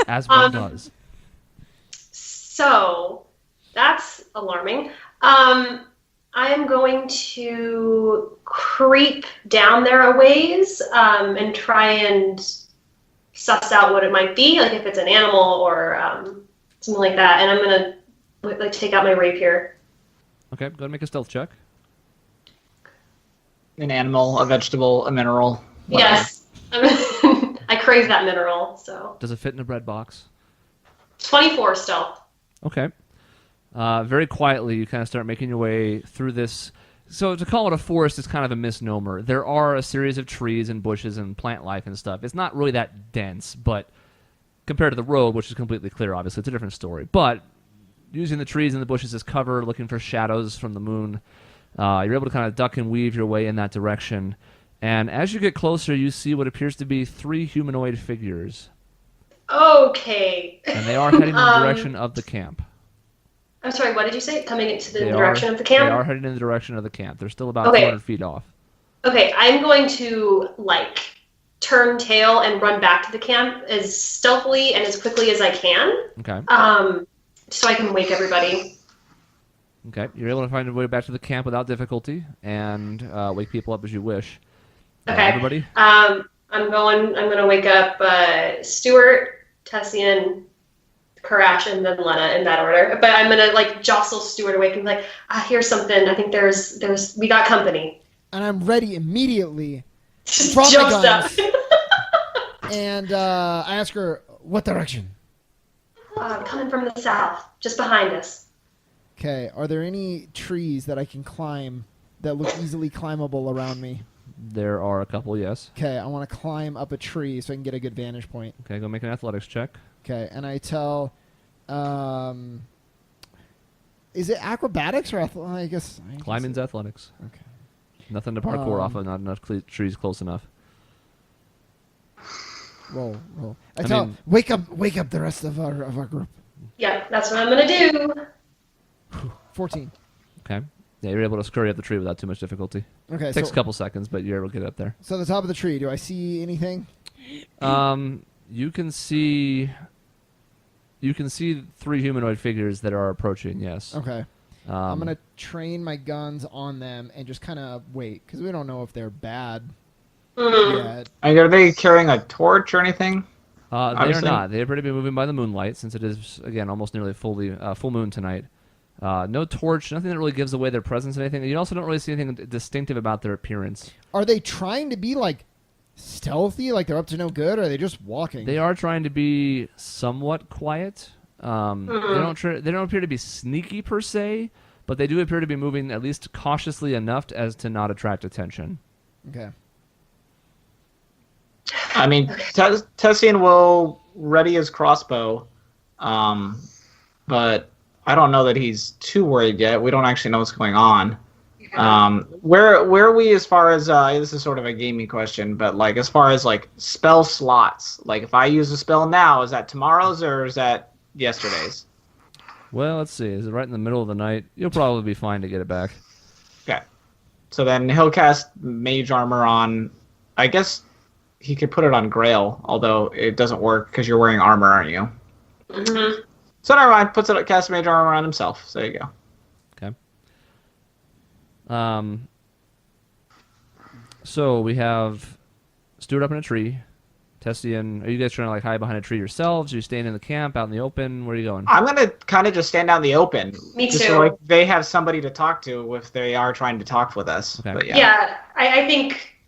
Speaker 1: As one does.
Speaker 2: So that's alarming. I am going to creep down there a ways and try and suss out what it might be, like if it's an animal or something like that. And I'm gonna take out my rapier.
Speaker 1: Okay, go ahead and make a stealth check.
Speaker 6: An animal, a vegetable, a mineral. whatever.
Speaker 2: Yes, I crave that mineral. So
Speaker 1: Does it fit in a bread box?
Speaker 2: 24 stealth.
Speaker 1: Okay. Very quietly, you kind of start making your way through this. So to call it a forest is kind of a misnomer. There are a series of trees and bushes and plant life and stuff. It's not really that dense, but compared to the road, which is completely clear, obviously, it's a different story. But using the trees and the bushes as cover, looking for shadows from the moon, you're able to kind of duck and weave your way in that direction. And as you get closer, you see what appears to be 3 humanoid figures.
Speaker 2: Okay.
Speaker 1: And they are heading in the direction of the camp.
Speaker 2: I'm sorry, what did you say? Coming into the
Speaker 1: They
Speaker 2: direction
Speaker 1: are-
Speaker 2: of the camp?
Speaker 1: They are heading in the direction of the camp. They're still about
Speaker 2: Okay.
Speaker 1: 200 feet off.
Speaker 2: Okay, I'm going to, turn tail and run back to the camp as stealthily and as quickly as I can,
Speaker 1: Okay.
Speaker 2: so I can wake everybody.
Speaker 1: Okay. You're able to find your way back to the camp without difficulty and wake people up as you wish.
Speaker 2: Okay.
Speaker 1: Everybody?
Speaker 2: I'm gonna wake up Stuart, Tessian, Karash, and then Lena in that order. But I'm gonna jostle Stuart awake and be like, here's something. I think we got company.
Speaker 3: And I'm ready immediately.
Speaker 2: Just
Speaker 3: Drop my
Speaker 2: jumps
Speaker 3: guns.
Speaker 2: up.
Speaker 3: And I ask her, what direction?
Speaker 2: Coming from the south, just behind us.
Speaker 3: Okay, are there any trees that I can climb that look easily climbable around me?
Speaker 1: There are a couple, yes.
Speaker 3: Okay, I want to climb up a tree so I can get a good vantage point.
Speaker 1: Okay, go make an athletics check.
Speaker 3: Okay, and I tell, is it acrobatics or I guess
Speaker 1: Climbing's athletics.
Speaker 3: Okay.
Speaker 1: Nothing to parkour off of, not enough trees close enough.
Speaker 3: Roll. I
Speaker 1: I
Speaker 3: tell,
Speaker 1: mean-
Speaker 3: wake up the rest of our group.
Speaker 2: Yeah, that's what I'm gonna do.
Speaker 3: 14.
Speaker 1: Okay. Yeah, you're able to scurry up the tree without too much difficulty.
Speaker 3: Okay,
Speaker 1: Takes
Speaker 3: so
Speaker 1: a couple seconds, but you're able to get up there.
Speaker 3: so the top of the tree. Do I see anything?
Speaker 1: You can see 3 humanoid figures that are approaching. Yes.
Speaker 3: Okay. I'm gonna train my guns on them and just kind of wait because we don't know if they're bad yet.
Speaker 6: Are they carrying a torch or anything?
Speaker 1: They are
Speaker 6: Obviously.
Speaker 1: not. They appear to be moving by the moonlight, since it is again almost nearly full moon tonight. No torch, nothing that really gives away their presence or anything. You also don't really see anything distinctive about their appearance.
Speaker 3: Are they trying to be like stealthy, like they're up to no good, or are they just walking?
Speaker 1: They are trying to be somewhat quiet. They don't appear to be sneaky per se, but they do appear to be moving at least cautiously enough as to not attract attention.
Speaker 3: Okay.
Speaker 6: I mean, Tessian will ready his crossbow, but I don't know that he's too worried yet. We don't actually know what's going on. Where are we as far as this is sort of a gamey question, but like as far as like spell slots, like if I use a spell now, is that tomorrow's or is that yesterday's?
Speaker 1: Well, let's see. Is it right in the middle of the night? You'll probably be fine to get it back.
Speaker 6: Okay. So then he'll cast mage armor on. I guess he could put it on Grail, although it doesn't work because you're wearing armor, aren't you?
Speaker 2: Mm-hmm.
Speaker 6: So never mind. Cast mage armor on himself. So there you go.
Speaker 1: Okay. So we have Stuart up in a tree. Tessian, are you guys trying to like hide behind a tree yourselves? Are you staying in the camp, out in the open? Where are you going?
Speaker 6: I'm gonna kind of just stand out in the open.
Speaker 2: Me
Speaker 6: just
Speaker 2: too.
Speaker 6: So, like, they have somebody to talk to if they are trying to talk with us.
Speaker 1: Okay.
Speaker 6: But
Speaker 2: Yeah, I think,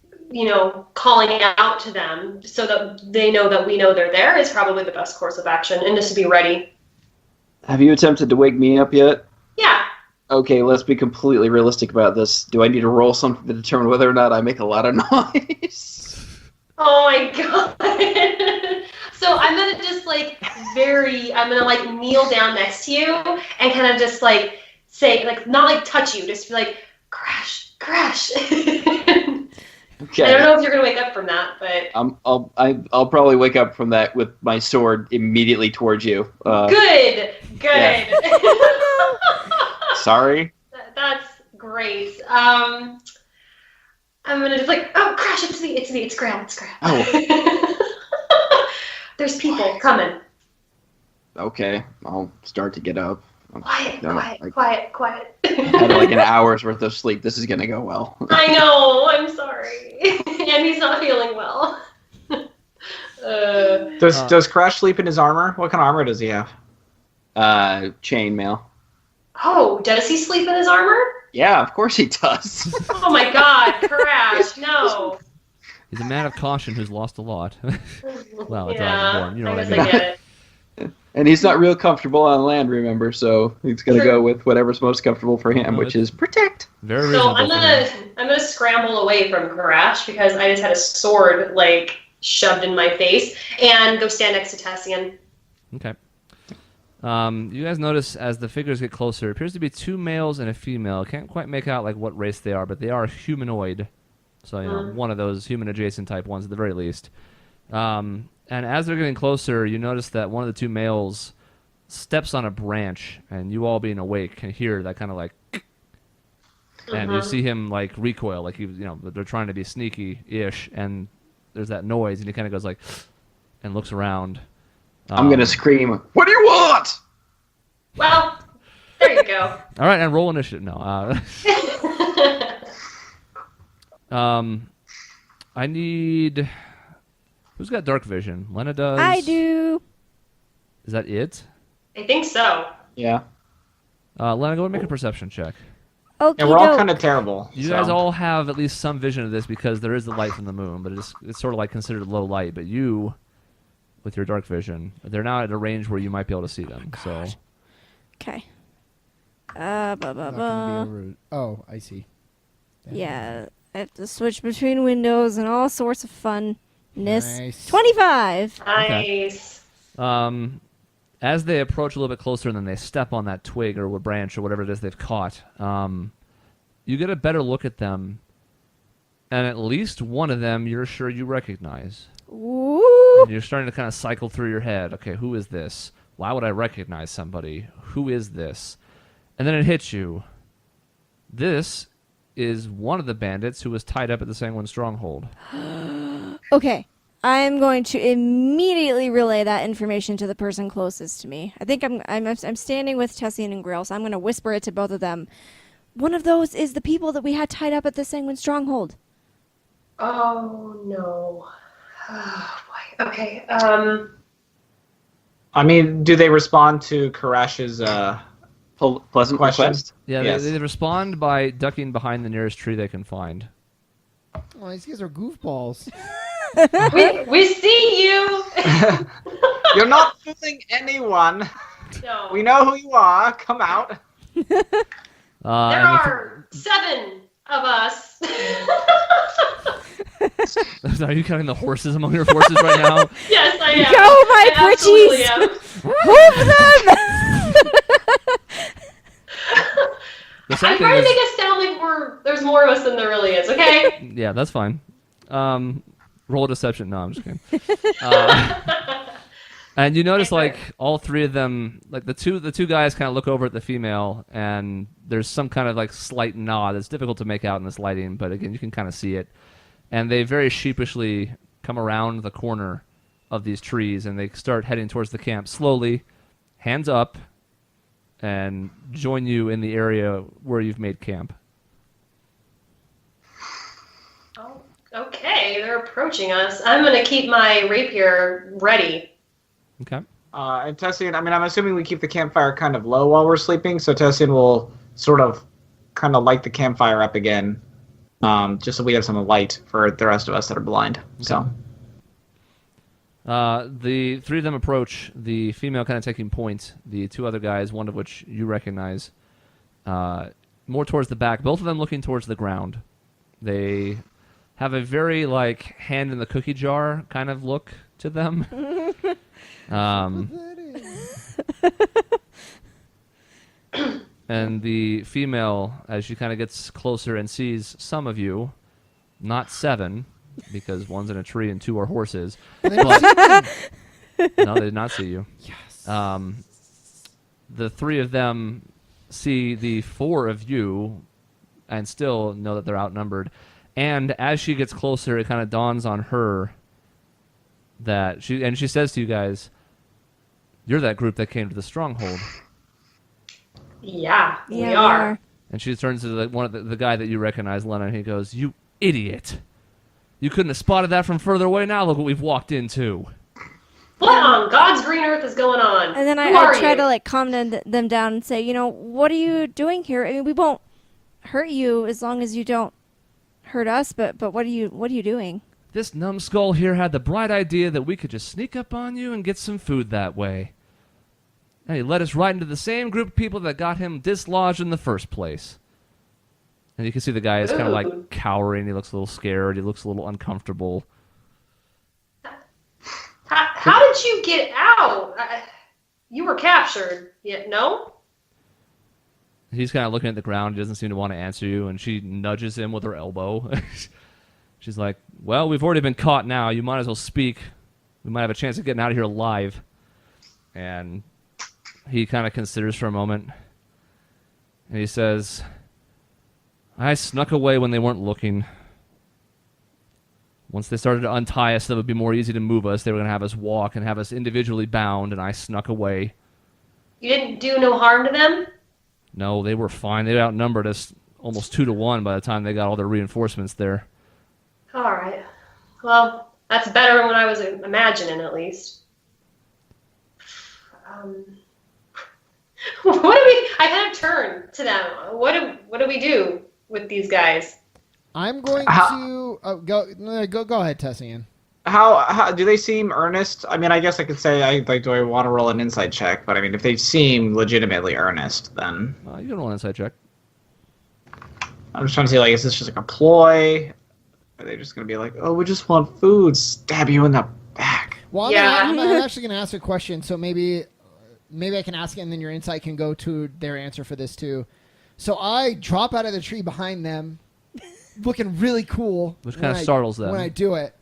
Speaker 2: calling out to them so that they know that we know they're there is probably the best course of action, and just to be ready.
Speaker 5: Have you attempted to wake me up yet?
Speaker 2: Yeah.
Speaker 5: Okay, let's be completely realistic about this. Do I need to roll something to determine whether or not I make a lot of noise?
Speaker 2: Oh my god. So I'm gonna just I'm gonna kneel down next to you and kind of just say not touch you, just be crash.
Speaker 5: Okay.
Speaker 2: I don't know if you're gonna wake up from that, but
Speaker 5: I'll probably wake up from that with my sword immediately towards you.
Speaker 2: good.
Speaker 5: Yeah. Sorry.
Speaker 2: That's great. I'm gonna just oh crash! It's Grail.
Speaker 5: Oh.
Speaker 2: There's people coming.
Speaker 5: Okay, I'll start to get up.
Speaker 2: Quiet.
Speaker 5: I had like an hour's worth of sleep. This is gonna go well.
Speaker 2: I know. I'm sorry. And he's not feeling well.
Speaker 6: Does Crash sleep in his armor? What kind of armor does he have?
Speaker 5: Chainmail.
Speaker 2: Oh, does he sleep in his armor?
Speaker 5: Yeah, of course he does.
Speaker 2: Oh my God, Crash! No.
Speaker 1: He's a man of caution who's lost a lot. Well, a
Speaker 2: Yeah,
Speaker 1: dragonborn, you know
Speaker 2: I
Speaker 1: what I
Speaker 2: guess
Speaker 1: mean.
Speaker 2: I get it.
Speaker 5: And he's not real comfortable on land, remember? So he's gonna
Speaker 2: True.
Speaker 5: go with whatever's most comfortable for him, which is protect.
Speaker 1: Very
Speaker 2: So
Speaker 1: reasonable.
Speaker 2: I'm
Speaker 1: for him.
Speaker 2: gonna scramble away from Crash because I just had a sword shoved in my face and go stand next to Tessian.
Speaker 1: Okay. You guys notice as the figures get closer, it appears to be 2 males and a female. Can't quite make out what race they are, but they are humanoid. So, one of those human-adjacent type ones at the very least. And as they're getting closer, you notice that one of the 2 males steps on a branch, and you all being awake can hear that kind of and you see him recoil, they're trying to be sneaky-ish, and there's that noise, and he kind of goes and looks around.
Speaker 5: I'm gonna scream, "What do you want?"
Speaker 2: Well, there you go.
Speaker 1: All right, and roll initiative. No. I need. Who's got dark vision? Lena does.
Speaker 4: I do.
Speaker 1: Is that it?
Speaker 2: I think so.
Speaker 5: Yeah.
Speaker 1: Lena, go and make a perception check.
Speaker 4: Okay,
Speaker 6: And we're all kind of terrible.
Speaker 1: You
Speaker 6: so.
Speaker 1: guys all have at least some vision of this because there is the light from the moon, but it's sort of like considered low light. But you, with your dark vision, they're now at a range where you might be able to see them. So
Speaker 4: Okay.
Speaker 3: Not gonna be a route. Oh, I see.
Speaker 4: Yeah, I have to switch between windows and all sorts of funness.
Speaker 3: Nice.
Speaker 4: 25.
Speaker 2: Nice.
Speaker 1: as they approach a little bit closer and then they step on that twig or branch or whatever it is they've caught, you get a better look at them, and at least one of them you're sure you recognize.
Speaker 4: Ooh.
Speaker 1: And you're starting to kind of cycle through your head. Okay, who is this? Why would I recognize somebody? Who is this? And then it hits you. This is one of the bandits who was tied up at the Sanguine Stronghold.
Speaker 4: Okay. I'm going to immediately relay that information to the person closest to me. I think I'm standing with Tessian and Grail, so I'm going to whisper it to both of them. One of those is the people that we had tied up at the Sanguine Stronghold.
Speaker 2: Oh, no. Oh, boy. Okay.
Speaker 6: I mean, do they respond to Karash's
Speaker 5: Pleasant
Speaker 6: question?
Speaker 5: request?
Speaker 1: Yeah,
Speaker 6: Yes.
Speaker 1: they respond by ducking behind the nearest tree they can find.
Speaker 3: Oh, these guys are goofballs.
Speaker 2: we see you.
Speaker 6: You're not fooling anyone.
Speaker 2: No.
Speaker 6: We know who you are. Come out.
Speaker 2: There
Speaker 1: And
Speaker 2: are 7 of us.
Speaker 1: are you counting the horses among your forces right now?
Speaker 2: Yes, I am.
Speaker 4: Go, my
Speaker 2: I absolutely
Speaker 4: pretties!
Speaker 2: am.
Speaker 4: Move them!
Speaker 1: The sad
Speaker 2: I'm
Speaker 1: thing
Speaker 2: trying to
Speaker 1: is,
Speaker 2: make us sound like there's more of us than there really is, okay?
Speaker 1: yeah, that's fine. Roll a deception. No, I'm just kidding. And you notice, like, all 3 of them, like the two guys kind of look over at the female, and there's some kind of like slight nod. It's difficult to make out in this lighting, but again, you can kind of see it. And they very sheepishly come around the corner of these trees, and they start heading towards the camp slowly, hands up, and join you in the area where you've made camp.
Speaker 2: Oh, okay, they're approaching us. I'm going to keep my rapier ready.
Speaker 1: Okay.
Speaker 6: And Tessian, I mean, I'm assuming we keep the campfire kind of low while we're sleeping, so Tessian will sort of kind of light the campfire up again, just so we have some light for the rest of us that are blind. So.
Speaker 1: The 3 of them approach, the female kind of taking point, the 2 other guys, one of which you recognize, more towards the back, both of them looking towards the ground. They have a very, like, hand in the cookie jar kind of look to them. And the female, as she kind of gets closer and sees some of you, not 7, because one's in a tree and 2 are horses. But, no, they did not see you.
Speaker 3: Yes.
Speaker 1: The 3 of them see the 4 of you and still know that they're outnumbered. And as she gets closer, it kind of dawns on her that she says to you guys, "You're that group that came to the stronghold."
Speaker 2: Yeah,
Speaker 4: Yeah,
Speaker 2: we are.
Speaker 1: And she turns to one of the guy that you recognize, Lena, and he goes, "You idiot! You couldn't have spotted that from further away. Now look what we've walked into."
Speaker 2: What on God's green earth is going on?
Speaker 4: And then
Speaker 2: Who
Speaker 4: I
Speaker 2: are
Speaker 4: try
Speaker 2: you?
Speaker 4: to like calm them down and say, what are you doing here? I mean, we won't hurt you as long as you don't hurt us. But what are you doing?
Speaker 1: This numbskull here had the bright idea that we could just sneak up on you and get some food that way. And he led us right into the same group of people that got him dislodged in the first place. And you can see the guy is kind of like cowering. He looks a little scared. He looks a little uncomfortable.
Speaker 2: How did you get out? You were captured. Yeah, no?
Speaker 1: He's kind of looking at the ground. He doesn't seem to want to answer you. And she nudges him with her elbow. She's like, "Well, we've already been caught now. You might as well speak. We might have a chance of getting out of here alive." And he kind of considers for a moment. And he says, "I snuck away when they weren't looking. Once they started to untie us, that would be more easy to move us. They were going to have us walk and have us individually bound, and I snuck away."
Speaker 2: You didn't do no harm to them?
Speaker 1: No, they were fine. They outnumbered us almost 2-1 by the time they got all their reinforcements there.
Speaker 2: All right. Well, that's better than what I was imagining, at least. What do we? I kind of turn to them. What do we do with these guys?
Speaker 3: I'm going to go ahead, Tessian.
Speaker 6: How do they seem earnest? I mean, I guess I could say, do I want to roll an insight check? But I mean, if they seem legitimately earnest, then
Speaker 1: You can roll an insight check.
Speaker 6: I'm just trying to see, like, is this just like a ploy? Are they just going to be like, oh, we just want food, stab you in the back?
Speaker 3: Well,
Speaker 2: Yeah.
Speaker 3: I'm actually going to ask a question, so maybe I can ask it, and then your insight can go to their answer for this too. So I drop out of the tree behind them, looking really cool.
Speaker 1: Which kind of startles them.
Speaker 3: When I do it.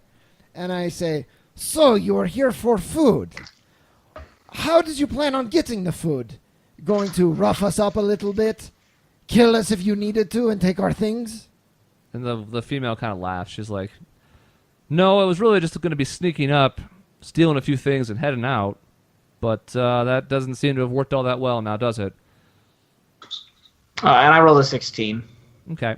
Speaker 3: And I say, so you are here for food. How did you plan on getting the food? Going to rough us up a little bit? Kill us if you needed to and take our things?
Speaker 1: And the female kind of laughs. She's like, no, it was really just going to be sneaking up, stealing a few things, and heading out. But that doesn't seem to have worked all that well now, does it?
Speaker 6: And I rolled a 16.
Speaker 1: Okay.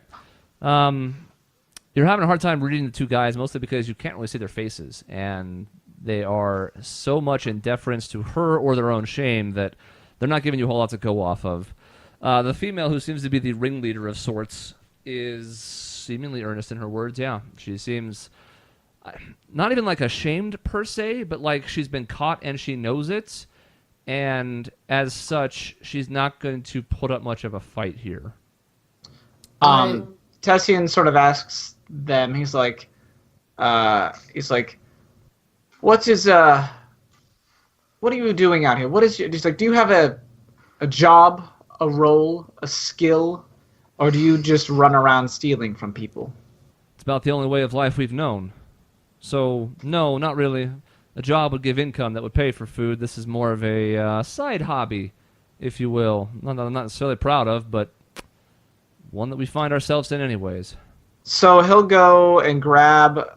Speaker 1: You're having a hard time reading the two guys, mostly because you can't really see their faces, and they are so much in deference to her or their own shame that they're not giving you a whole lot to go off of. The female, who seems to be the ringleader of sorts, is seemingly earnest in her words. Yeah, she seems not even like ashamed per se, but like she's been caught and she knows it, and as such, she's not going to put up much of a fight here.
Speaker 6: Tessian sort of asks them, he's like, what are you doing out here? He's like, do you have a job, a role, a skill, or do you just run around stealing from people?
Speaker 1: It's about the only way of life we've known. So, no, not really. A job would give income that would pay for food. This is more of a side hobby, if you will. Not that I'm not necessarily proud of, but one that we find ourselves in anyways.
Speaker 6: So he'll go and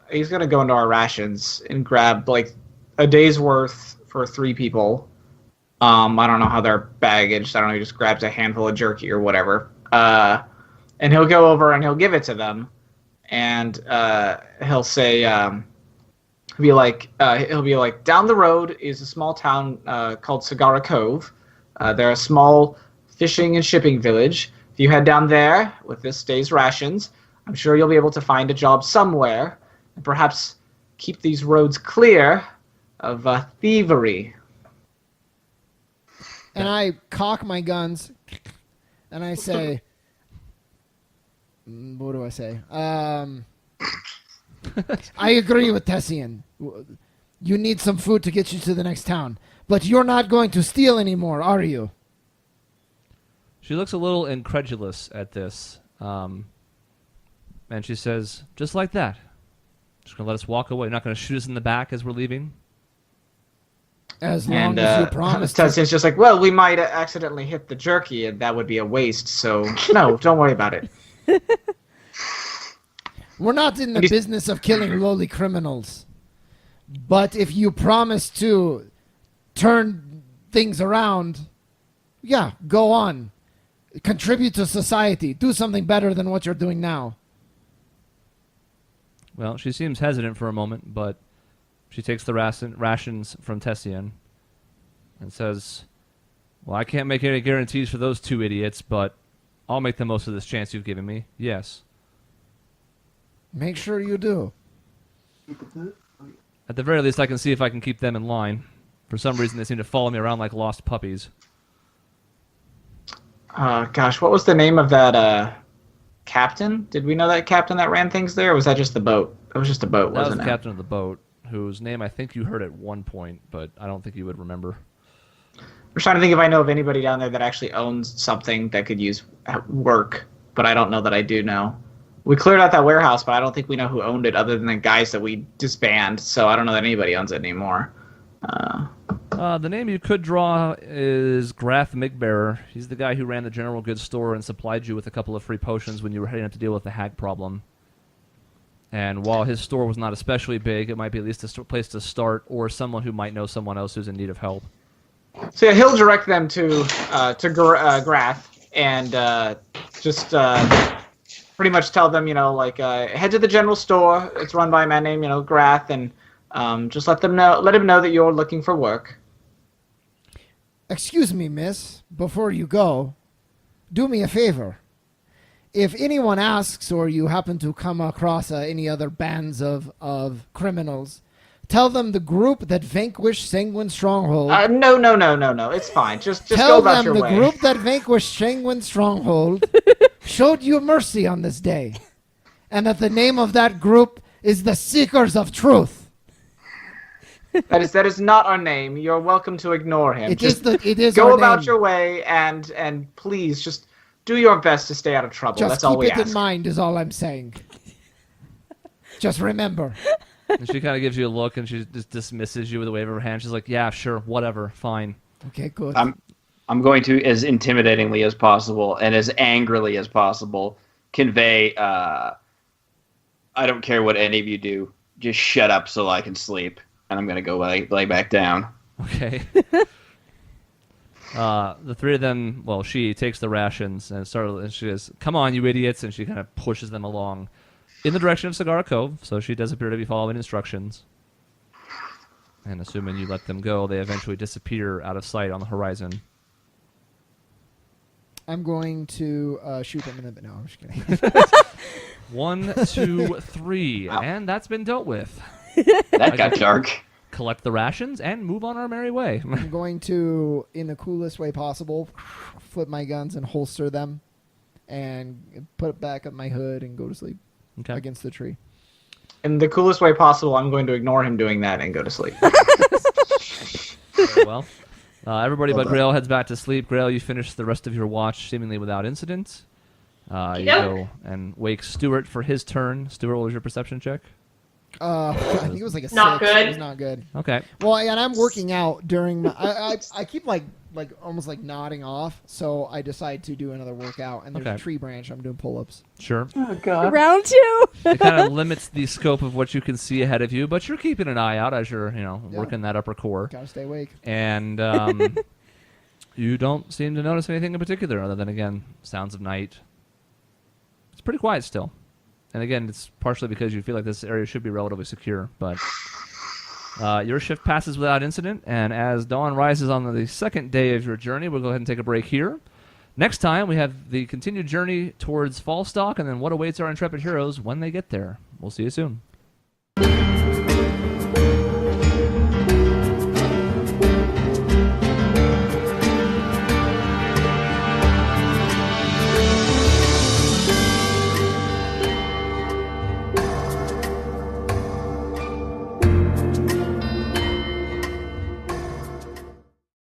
Speaker 6: he's going to go into our rations and grab like a day's worth for 3 people. I don't know how they're baggaged. I don't know, he just grabs a handful of jerky or whatever. And he'll go over and he'll give it to them. And he'll say, he'll be like, down the road is a small town called Sagara Cove. They're a small fishing and shipping village. If you head down there with this day's rations, I'm sure you'll be able to find a job somewhere and perhaps keep these roads clear of thievery.
Speaker 3: And I cock my guns and I say, what do I say? I agree with Tessian. You need some food to get you to the next town. But you're not going to steal anymore, are you?
Speaker 1: She looks a little incredulous at this. And she says, just like that. Just going to let us walk away. You're not going to shoot us in the back as we're leaving?
Speaker 3: As long as you promise to.
Speaker 6: Tessian's just like, well, we might accidentally hit the jerky and that would be a waste. So, no, don't worry about it.
Speaker 3: We're not in the business of killing lowly criminals. But if you promise to turn things around, yeah, go on. Contribute to society. Do something better than what you're doing now.
Speaker 1: Well, she seems hesitant for a moment, but she takes the rations from Tessian and says, well, I can't make any guarantees for those 2 idiots, but I'll make the most of this chance you've given me. Yes.
Speaker 3: Make sure you do.
Speaker 1: At the very least, I can see if I can keep them in line. For some reason, they seem to follow me around like lost puppies.
Speaker 6: Gosh, what was the name of that captain? Did we know that captain that ran things there, or was that just the boat? It was just a boat, wasn't it?
Speaker 1: That was the captain of the boat, whose name I think you heard at one point, but I don't think you would remember.
Speaker 6: I'm trying to think if I know of anybody down there that actually owns something that could use work, but I don't know that I do know. We cleared out that warehouse, but I don't think we know who owned it other than the guys that we disbanded, so I don't know that anybody owns it anymore.
Speaker 1: The name you could draw is Grath Migbearer. He's the guy who ran the general goods store and supplied you with a couple of free potions when you were heading up to deal with the hag problem. And while his store was not especially big, it might be at least a place to start, or someone who might know someone else who's in need of help.
Speaker 6: So yeah, he'll direct them to Grath and just pretty much tell them, head to the general store. It's run by a man named, Grath, and just let him know that you're looking for work.
Speaker 3: Excuse me, miss, before you go, do me a favor. If anyone asks or you happen to come across any other bands of criminals, tell them the group that vanquished Sanguine Stronghold.
Speaker 6: No. It's fine. Just
Speaker 3: tell
Speaker 6: go about
Speaker 3: them
Speaker 6: your
Speaker 3: the
Speaker 6: way.
Speaker 3: group that vanquished Sanguine Stronghold showed you mercy on this day, and that the name of that group is the Seekers of Truth.
Speaker 6: That is not our name. You're welcome to ignore him.
Speaker 3: It is
Speaker 6: go
Speaker 3: our
Speaker 6: about
Speaker 3: name.
Speaker 6: your way and please just do your best to stay out of trouble.
Speaker 3: Just
Speaker 6: That's all we
Speaker 3: keep it
Speaker 6: ask.
Speaker 3: in mind is all I'm saying. Just remember.
Speaker 1: And she kind of gives you a look, and she just dismisses you with a wave of her hand. She's like, "Yeah, sure, whatever, fine."
Speaker 3: Okay, good.
Speaker 5: I'm going to, as intimidatingly as possible and as angrily as possible, convey, I don't care what any of you do. Just shut up so I can sleep. And I'm going to go lay back down.
Speaker 1: Okay. The three of them, well, she takes the rations and she goes, "Come on, you idiots," and she kind of pushes them along in the direction of Cigar Cove, so she does appear to be following instructions. And assuming you let them go, they eventually disappear out of sight on the horizon.
Speaker 3: I'm going to shoot them in the... No, I'm just kidding.
Speaker 1: 1, 2, 3, and that's been dealt with.
Speaker 5: That got dark.
Speaker 1: Collect the rations and move on our merry way.
Speaker 3: I'm going to, in the coolest way possible, flip my guns and holster them and put it back up my hood and go to sleep against the tree.
Speaker 6: In the coolest way possible, I'm going to ignore him doing that and go to sleep.
Speaker 1: Very well. Everybody but Grail heads back to sleep. Grail, you finish the rest of your watch seemingly without incident. You go and wake Stuart for his turn. Stuart, what was your perception check?
Speaker 3: I think it was like a
Speaker 2: Not
Speaker 3: 6.
Speaker 2: good.
Speaker 3: It was not good.
Speaker 1: Okay.
Speaker 3: Well, and I'm working out during my... I keep like almost like nodding off, so I decide to do another workout, and there's a tree branch. I'm doing pull-ups.
Speaker 1: Sure.
Speaker 5: Oh, God.
Speaker 4: Round 2.
Speaker 1: It kind of limits the scope of what you can see ahead of you, but you're keeping an eye out as you're, working that upper core.
Speaker 3: Gotta stay awake.
Speaker 1: And you don't seem to notice anything in particular other than, again, sounds of night. It's pretty quiet still. And again, it's partially because you feel like this area should be relatively secure, but your shift passes without incident, and as dawn rises on the second day of your journey, we'll go ahead and take a break here. Next time, we have the continued journey towards Falstock, and then what awaits our intrepid heroes when they get there. We'll see you soon.